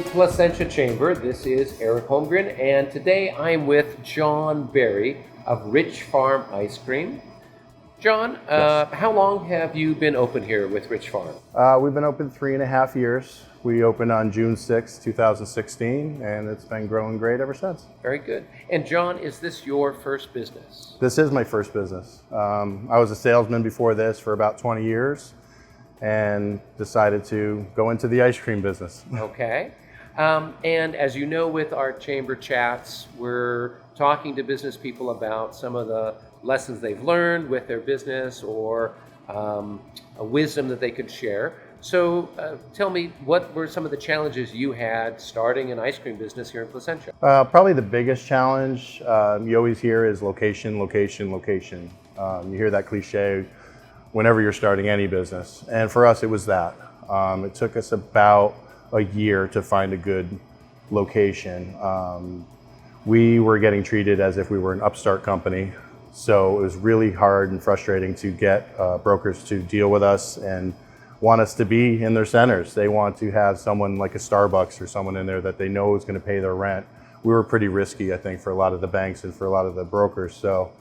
Placentia Chamber. This is Eric Holmgren, and today I'm with John Berry of Rich Farm Ice Cream. John, how long have you been open here with Rich Farm? We've been open 3.5 years. We opened on June 6, 2016, and it's been growing great ever since. Very good. And John, is this your first business? This is my first business. I was a salesman before this for about 20 years and decided to go into the ice cream business. Okay. And as you know, with our chamber chats, we're talking to business people about some of the lessons they've learned with their business or a wisdom that they could share. So tell me, what were some of the challenges you had starting an ice cream business here in Placentia? Probably the biggest challenge you always hear is location, location, location. You hear that cliche whenever you're starting any business. And for us, it was that. It took us about a year to find a good location. We were getting treated as if we were an upstart company. So it was really hard and frustrating to get brokers to deal with us and want us to be in their centers. They want to have someone like a Starbucks or someone in there that they know is going to pay their rent. We were pretty risky, I think, for a lot of the banks and for a lot of the brokers. So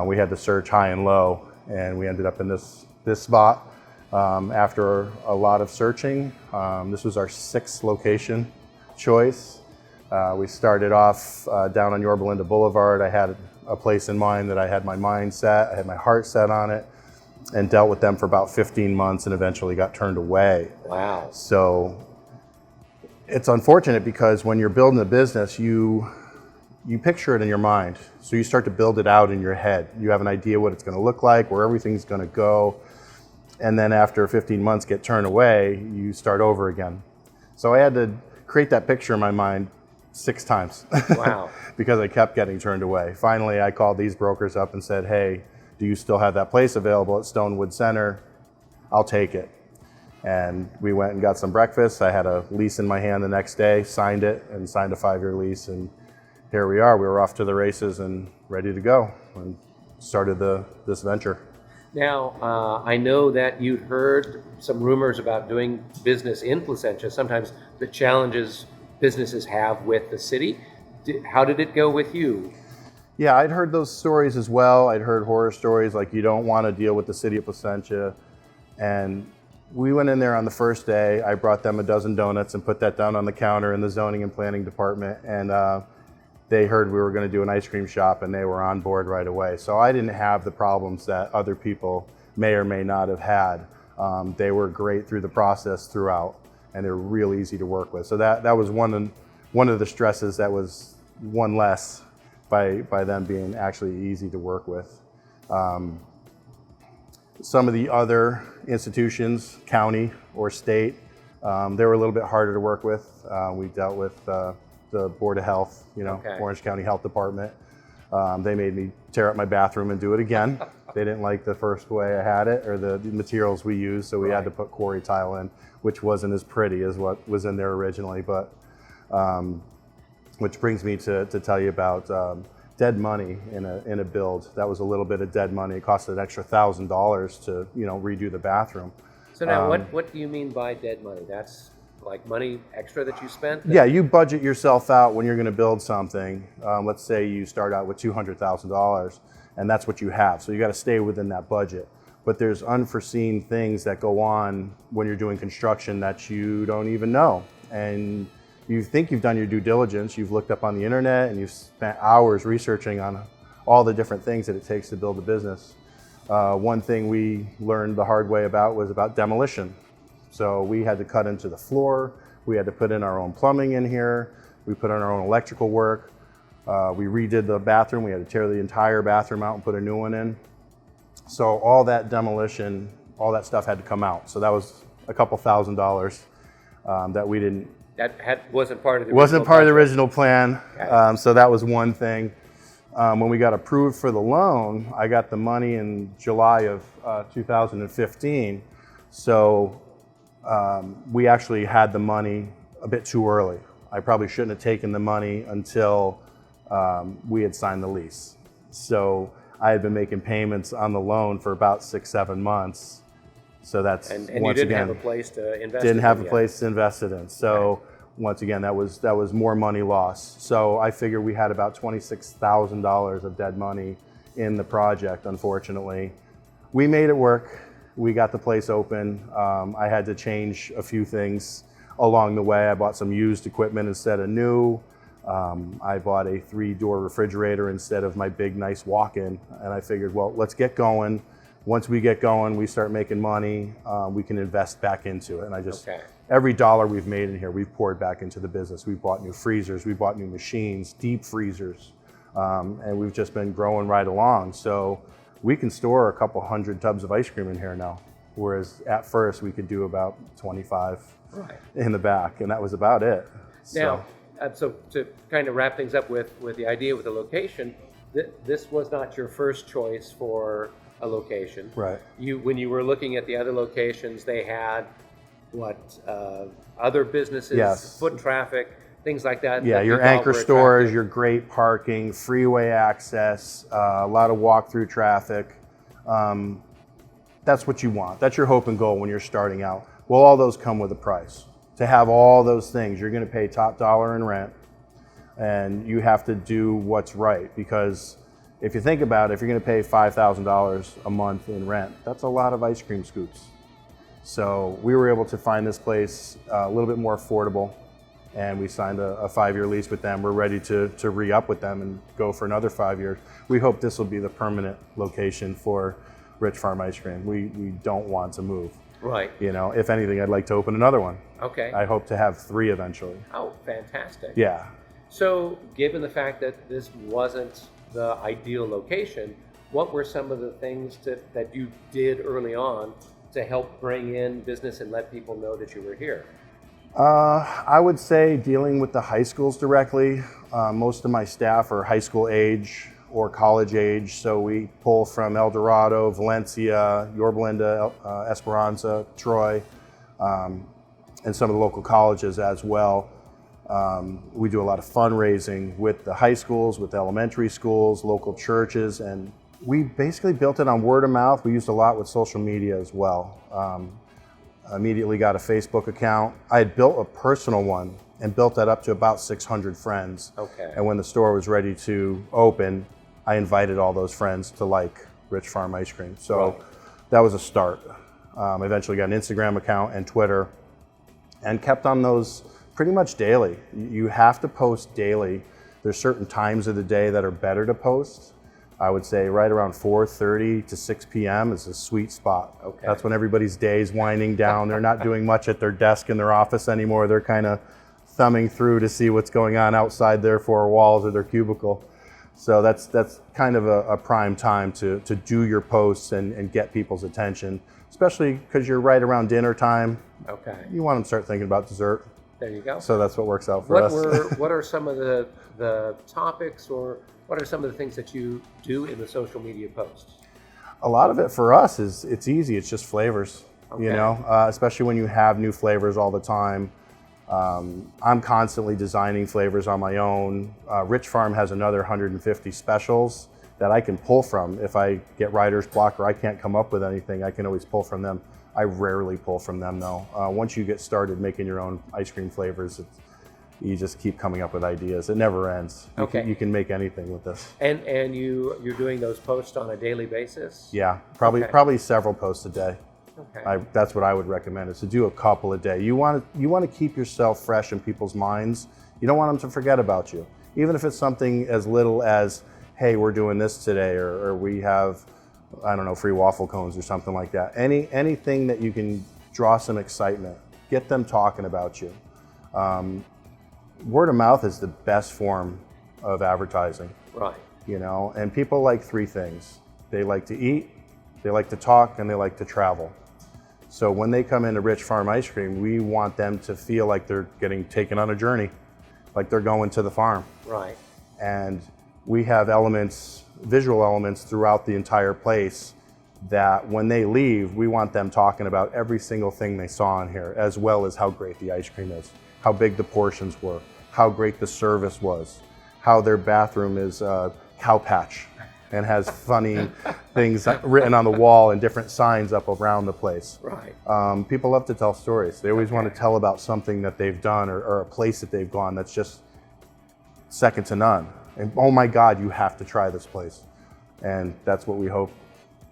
we had to search high and low, and we ended up in this spot after a lot of searching. This was our 6th location choice. We started off down on Yorba Linda Boulevard. I had a place in mind that I had my mind set, I had my heart set on it, and dealt with them for about 15 months and eventually got turned away. Wow. So it's unfortunate because when you're building a business, you picture it in your mind. So you start to build it out in your head. You have an idea what it's going to look like, where everything's going to go. And then after 15 months get turned away, you start over again. So I had to create that picture in my mind 6 times. Wow. Because I kept getting turned away. Finally, I called these brokers up and said, hey, do you still have that place available at Stonewood Center? I'll take it. And we went and got some breakfast. I had a lease in my hand the next day, signed it, and signed a 5-year lease. And here we are. We were off to the races and ready to go and started this venture. Now, I know that you'd heard some rumors about doing business in Placentia, sometimes the challenges businesses have with the city. How did it go with you? Yeah, I'd heard those stories as well. I'd heard horror stories like you don't want to deal with the city of Placentia. And we went in there on the first day. I brought them a dozen donuts and put that down on the counter in the zoning and planning department. And they heard we were going to do an ice cream shop and they were on board right away. So I didn't have the problems that other people may or may not have had. They were great through the process throughout, and they're real easy to work with. So that was one of the stresses that was one less by them being actually easy to work with. Some of the other institutions, county or state, they were a little bit harder to work with. We dealt with the Board of Health, Okay. Orange County Health Department. They made me tear up my bathroom and do it again. They didn't like the first way I had it or the materials we used, so we had to put quarry tile in, which wasn't as pretty as what was in there originally. But which brings me to tell you about dead money in a build. That was a little bit of dead money. It cost an extra $1,000 to redo the bathroom. So now, what do you mean by dead money? That's like money extra that you spent? Yeah, you budget yourself out when you're going to build something. Let's say you start out with $200,000, and that's what you have. So you got to stay within that budget. But there's unforeseen things that go on when you're doing construction that you don't even know. And you think you've done your due diligence, you've looked up on the internet, and you've spent hours researching on all the different things that it takes to build a business. One thing we learned the hard way was about demolition. So we had to cut into the floor, we had to put in our own plumbing in here, we put in our own electrical work, we redid the bathroom, we had to tear the entire bathroom out and put a new one in. So all that demolition, all that stuff had to come out. So that was a couple $1,000 that we didn't. Wasn't part of the original plan. Okay. So that was one thing. When we got approved for the loan, I got the money in July of 2015. So we actually had the money a bit too early. I probably shouldn't have taken the money until we had signed the lease. So I had been making payments on the loan for about 6-7 months. So that's and you didn't have a place to invest. Didn't have a place to invest it in. So once again, that was more money lost. So I figure we had about $26,000 of dead money in the project, unfortunately. We made it work. We got the place open. I had to change a few things along the way. I bought some used equipment instead of new. I bought a 3-door refrigerator instead of my big, nice walk-in. And I figured, well, let's get going. Once we get going, we start making money, we can invest back into it. And every dollar we've made in here, we've poured back into the business. We've bought new freezers, we bought new machines, deep freezers, and we've just been growing right along. So we can store a couple hundred tubs of ice cream in here now, whereas at first we could do about 25 in the back, and that was about it. Now, so to kind of wrap things up with the idea with the location, this was not your first choice for a location. Right. When you were looking at the other locations, they had other businesses, foot traffic, things like that. Yeah, your anchor stores, your great parking, freeway access, a lot of walk-through traffic. That's what you want. That's your hope and goal when you're starting out. Well, all those come with a price. To have all those things, you're going to pay top dollar in rent, and you have to do what's right, because if you think about it, if you're going to pay $5,000 a month in rent, that's a lot of ice cream scoops. So we were able to find this place a little bit more affordable, and we signed a 5-year lease with them. We're ready to re-up with them and go for another 5 years. We hope this will be the permanent location for Rich Farm Ice Cream. We don't want to move. Right. You know, if anything, I'd like to open another one. Okay. I hope to have 3 eventually. Oh, fantastic. Yeah. So given the fact that this wasn't the ideal location, what were some of the things that you did early on to help bring in business and let people know that you were here? I would say dealing with the high schools directly. Most of my staff are high school age or college age, so we pull from El Dorado, Valencia, Yorba Linda, Esperanza, Troy, and some of the local colleges as well. We do a lot of fundraising with the high schools, with elementary schools, local churches, and we basically built it on word of mouth. We used a lot with social media as well. Immediately got a Facebook account. I had built a personal one and built that up to about 600 friends. Okay. And when the store was ready to open, I invited all those friends to like Rich Farm Ice Cream. So that was a start. Eventually got an Instagram account and Twitter, and kept on those pretty much daily. You have to post daily. There's certain times of the day that are better to post. I would say right around 4:30 to 6 p.m. is a sweet spot. Okay. That's when everybody's day is winding down. They're not doing much at their desk in their office anymore. They're kind of thumbing through to see what's going on outside their 4 walls or their cubicle. So that's kind of a prime time to do your posts and get people's attention, especially because you're right around dinner time. Okay. You want them to start thinking about dessert. There you go. So that's what works out for us. What are some of the topics, or what are some of the things that you do in the social media posts? A lot of it for us it's easy. It's just flavors, you know, especially when you have new flavors all the time. I'm constantly designing flavors on my own. Rich Farm has another 150 specials that I can pull from. If I get writer's block or I can't come up with anything, I can always pull from them. I rarely pull from them though. Once you get started making your own ice cream flavors, you just keep coming up with ideas. It never ends. You can make anything with this. And you're doing those posts on a daily basis? Yeah, probably several posts a day. Okay. That's what I would recommend, is to do a couple a day. You want to keep yourself fresh in people's minds. You don't want them to forget about you. Even if it's something as little as, hey, we're doing this today, or we have, I don't know, free waffle cones or something like that. Anything that you can draw some excitement, get them talking about you. Word of mouth is the best form of advertising. Right. You know, and people like 3 things. They like to eat, they like to talk, and they like to travel. So when they come into Rich Farm Ice Cream, we want them to feel like they're getting taken on a journey, like they're going to the farm. Right. And we have elements, visual elements throughout the entire place that when they leave, we want them talking about every single thing they saw in here, as well as how great the ice cream is, how big the portions were, how great the service was, how their bathroom is cow patch. and has funny things written on the wall and different signs up around the place. Right. People love to tell stories. They always want to tell about something that they've done or a place that they've gone that's just second to none. And oh my God, you have to try this place. And that's what we hope,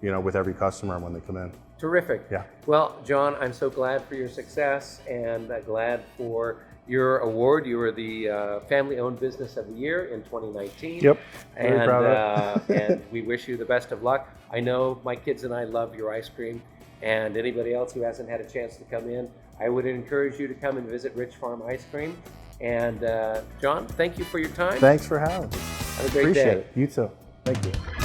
with every customer when they come in. Terrific. Yeah. Well, John, I'm so glad for your success and glad for your award. You were the Family-Owned Business of the Year in 2019. Yep. And, proud of it. and we wish you the best of luck. I know my kids and I love your ice cream, and anybody else who hasn't had a chance to come in, I would encourage you to come and visit Rich Farm Ice Cream. And John, thank you for your time. Thanks for having me. Have a great Appreciate day. it. You too. Thank you.